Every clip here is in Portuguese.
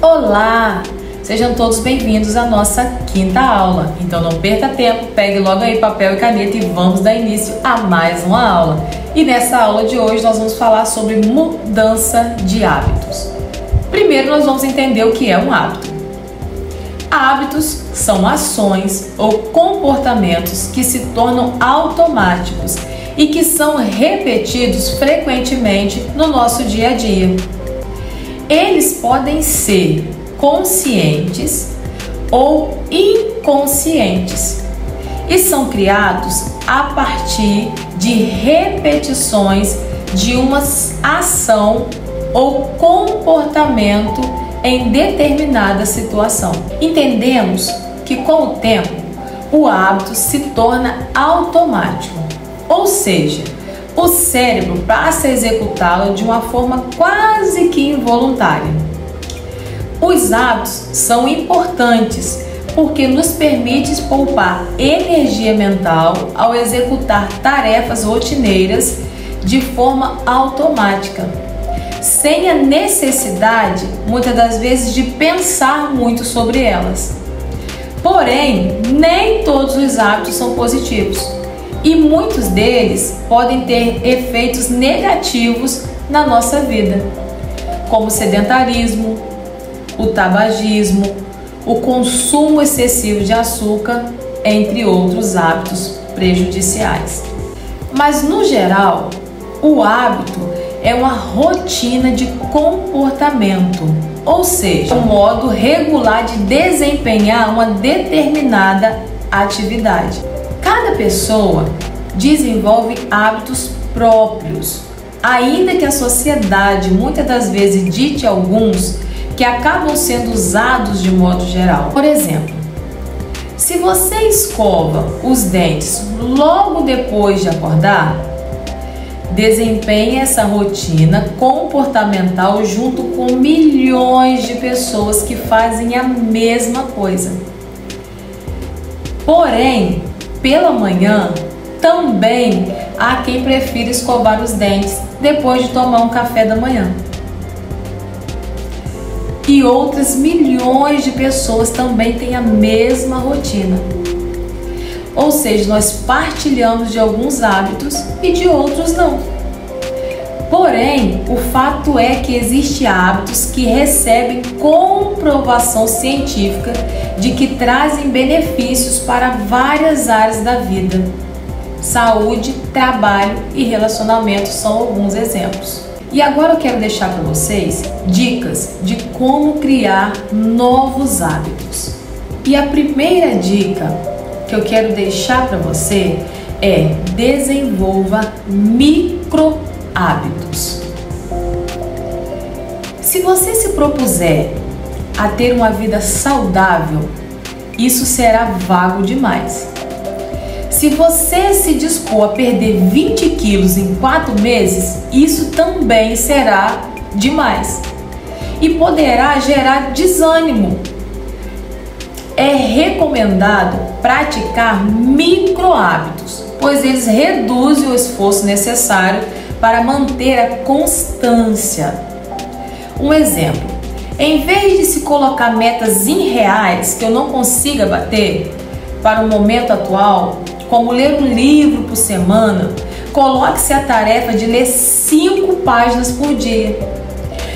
Olá! Sejam todos bem-vindos à nossa quinta aula. Então não perca tempo, pegue logo aí papel e caneta e vamos dar início a mais uma aula. E nessa aula de hoje nós vamos falar sobre mudança de hábitos. Primeiro nós vamos entender o que é um hábito. Hábitos são ações ou comportamentos que se tornam automáticos e que são repetidos frequentemente no nosso dia a dia. Eles podem ser conscientes ou inconscientes e são criados a partir de repetições de uma ação ou comportamento em determinada situação. Entendemos que com o tempo o hábito se torna automático, ou seja, o cérebro passa a executá-lo de uma forma quase que involuntária. Os hábitos são importantes porque nos permite poupar energia mental ao executar tarefas rotineiras de forma automática, sem a necessidade, muitas das vezes, de pensar muito sobre elas. Porém, nem todos os hábitos são positivos e muitos deles podem ter efeitos negativos na nossa vida, como o sedentarismo, o tabagismo, o consumo excessivo de açúcar, entre outros hábitos prejudiciais. Mas no geral, o hábito é uma rotina de comportamento, ou seja, um modo regular de desempenhar uma determinada atividade. Cada pessoa desenvolve hábitos próprios, ainda que a sociedade muitas das vezes dite alguns que acabam sendo usados de modo geral. Por exemplo, se você escova os dentes logo depois de acordar, desempenhe essa rotina comportamental junto com milhões de pessoas que fazem a mesma coisa. Porém, pela manhã, também há quem prefira escovar os dentes depois de tomar um café da manhã. E outras milhões de pessoas também têm a mesma rotina. Ou seja, nós partilhamos de alguns hábitos e de outros não. Porém, o fato é que existem hábitos que recebem comprovação científica de que trazem benefícios para várias áreas da vida. Saúde, trabalho e relacionamento são alguns exemplos. E agora eu quero deixar para vocês dicas de como criar novos hábitos. E a primeira dica que eu quero deixar para você é: desenvolva micro hábitos. Se você se propuser a ter uma vida saudável, isso será vago demais. Se você se dispor a perder 20 quilos em 4 meses, isso também será demais e poderá gerar desânimo. É recomendado praticar micro hábitos, pois eles reduzem o esforço necessário para manter a constância. Um exemplo: em vez de se colocar metas irreais que eu não consiga bater para o momento atual, como ler um livro por semana, coloque-se a tarefa de ler 5 páginas por dia.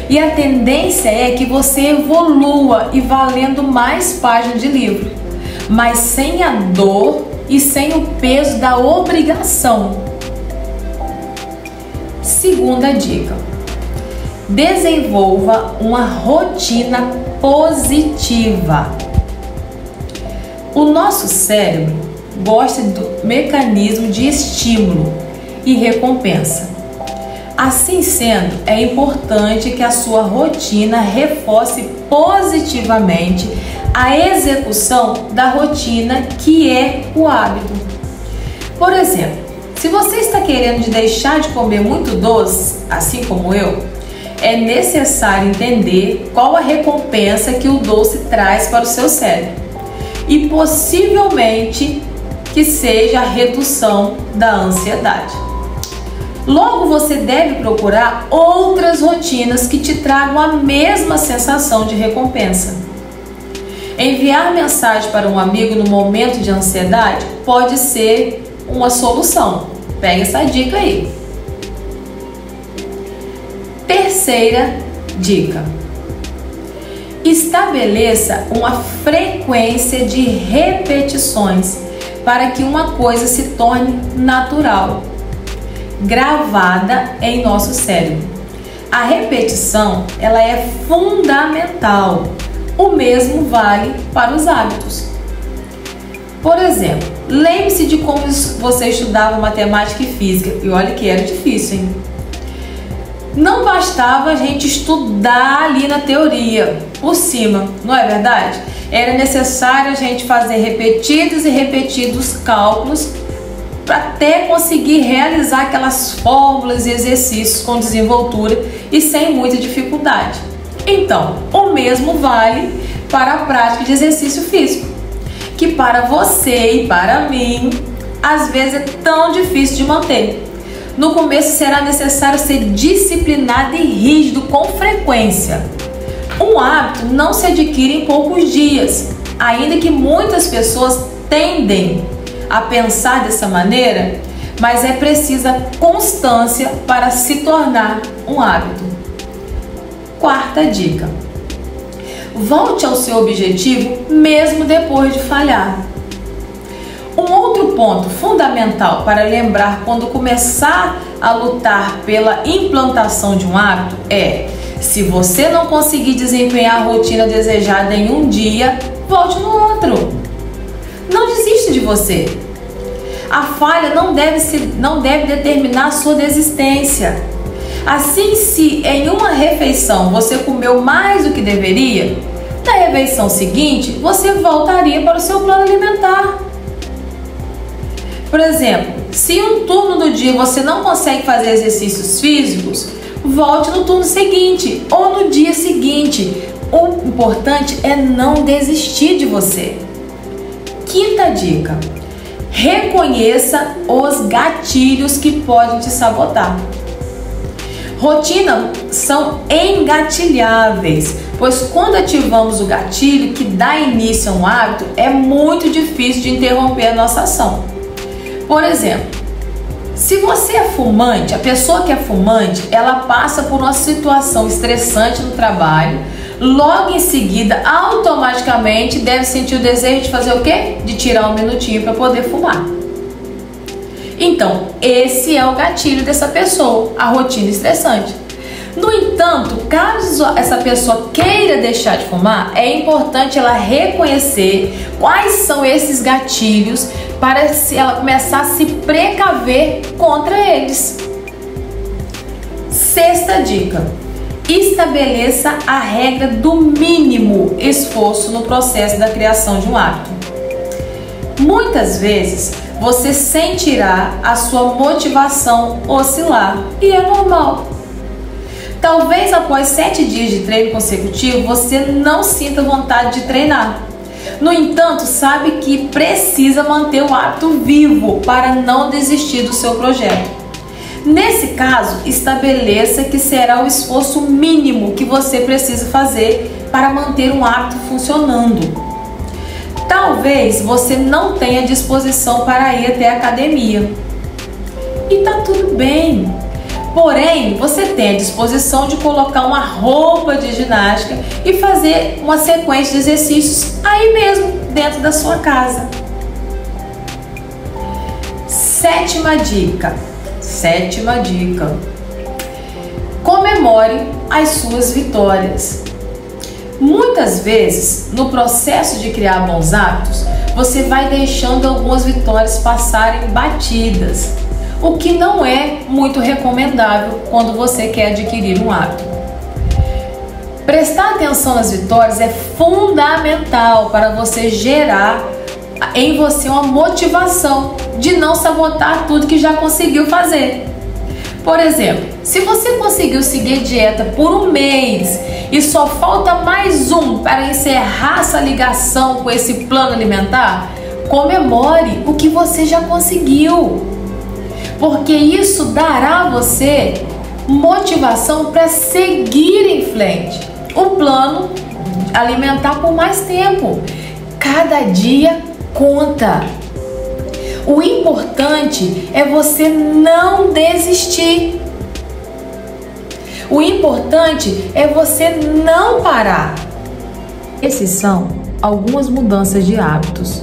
E a tendência é que você evolua e vá lendo mais páginas de livro, mas sem a dor e sem o peso da obrigação. Segunda dica: desenvolva uma rotina positiva. O nosso cérebro gosta do mecanismo de estímulo e recompensa. Assim sendo, é importante que a sua rotina reforce positivamente a execução da rotina que é o hábito. Por exemplo, se você está querendo deixar de comer muito doce, assim como eu, é necessário entender qual a recompensa que o doce traz para o seu cérebro e possivelmente que seja a redução da ansiedade. Logo, você deve procurar outras rotinas que te tragam a mesma sensação de recompensa. Enviar mensagem para um amigo no momento de ansiedade pode ser uma solução. Pega essa dica aí. Terceira dica: estabeleça uma frequência de repetições para que uma coisa se torne natural, gravada em nosso cérebro. A repetição, ela é fundamental. O mesmo vale para os hábitos. Por exemplo, lembre-se de como você estudava matemática e física. E olha que era difícil, hein? Não bastava a gente estudar ali na teoria, por cima, não é verdade? Era necessário a gente fazer repetidos e repetidos cálculos para até conseguir realizar aquelas fórmulas e exercícios com desenvoltura e sem muita dificuldade. Então, o mesmo vale para a prática de exercício físico, que para você e para mim, às vezes é tão difícil de manter. No começo será necessário ser disciplinado e rígido com frequência. Um hábito não se adquire em poucos dias, ainda que muitas pessoas tendem a pensar dessa maneira, mas é precisa constância para se tornar um hábito. Quarta dica: volte ao seu objetivo mesmo depois de falhar. Um outro ponto fundamental para lembrar quando começar a lutar pela implantação de um hábito é: se você não conseguir desempenhar a rotina desejada em um dia, volte no outro. Não desista de você. A falha não deve determinar a sua desistência. Assim, se em uma refeição você comeu mais do que deveria, na refeição seguinte você voltaria para o seu plano alimentar. Por exemplo, se um turno do dia você não consegue fazer exercícios físicos, volte no turno seguinte ou no dia seguinte. O importante é não desistir de você. Quinta dica: reconheça os gatilhos que podem te sabotar. Rotinas são engatilháveis, pois quando ativamos o gatilho que dá início a um hábito, é muito difícil de interromper a nossa ação. Por exemplo, se você é fumante, a pessoa que é fumante, ela passa por uma situação estressante no trabalho, logo em seguida, automaticamente deve sentir o desejo de fazer o quê? De tirar um minutinho para poder fumar. Então, esse é o gatilho dessa pessoa, a rotina estressante. No entanto, caso essa pessoa queira deixar de fumar, é importante ela reconhecer quais são esses gatilhos para ela começar a se precaver contra eles. Sexta dica: estabeleça a regra do mínimo esforço no processo da criação de um hábito. Muitas vezes você sentirá a sua motivação oscilar e é normal. Talvez após 7 dias de treino consecutivo você não sinta vontade de treinar. No entanto, sabe que precisa manter o hábito vivo para não desistir do seu projeto. Nesse caso, estabeleça que será o esforço mínimo que você precisa fazer para manter um hábito funcionando. Talvez você não tenha disposição para ir até a academia. E tá tudo bem. Porém, você tem a disposição de colocar uma roupa de ginástica e fazer uma sequência de exercícios aí mesmo, dentro da sua casa. Sétima dica. Comemore as suas vitórias. Muitas vezes, no processo de criar bons hábitos, você vai deixando algumas vitórias passarem batidas, o que não é muito recomendável quando você quer adquirir um hábito. Prestar atenção nas vitórias é fundamental para você gerar em você uma motivação de não sabotar tudo que já conseguiu fazer. Por exemplo, se você conseguiu seguir dieta por um mês e só falta mais um para encerrar essa ligação com esse plano alimentar, comemore o que você já conseguiu. porque isso dará a você motivação para seguir em frente. O plano alimentar por mais tempo. Cada dia conta. O importante é você não desistir. O importante é você não parar. Esses são algumas mudanças de hábitos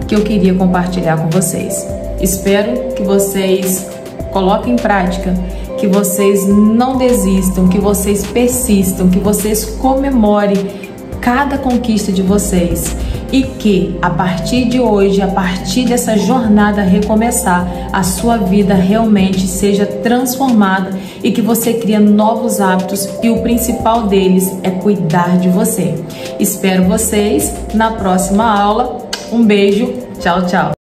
que eu queria compartilhar com vocês. Espero que vocês coloquem em prática, que vocês não desistam, que vocês persistam, que vocês comemorem cada conquista de vocês e que a partir de hoje, a partir dessa jornada recomeçar, a sua vida realmente seja transformada e que você crie novos hábitos e o principal deles é cuidar de você. Espero vocês na próxima aula. Um beijo, tchau, tchau!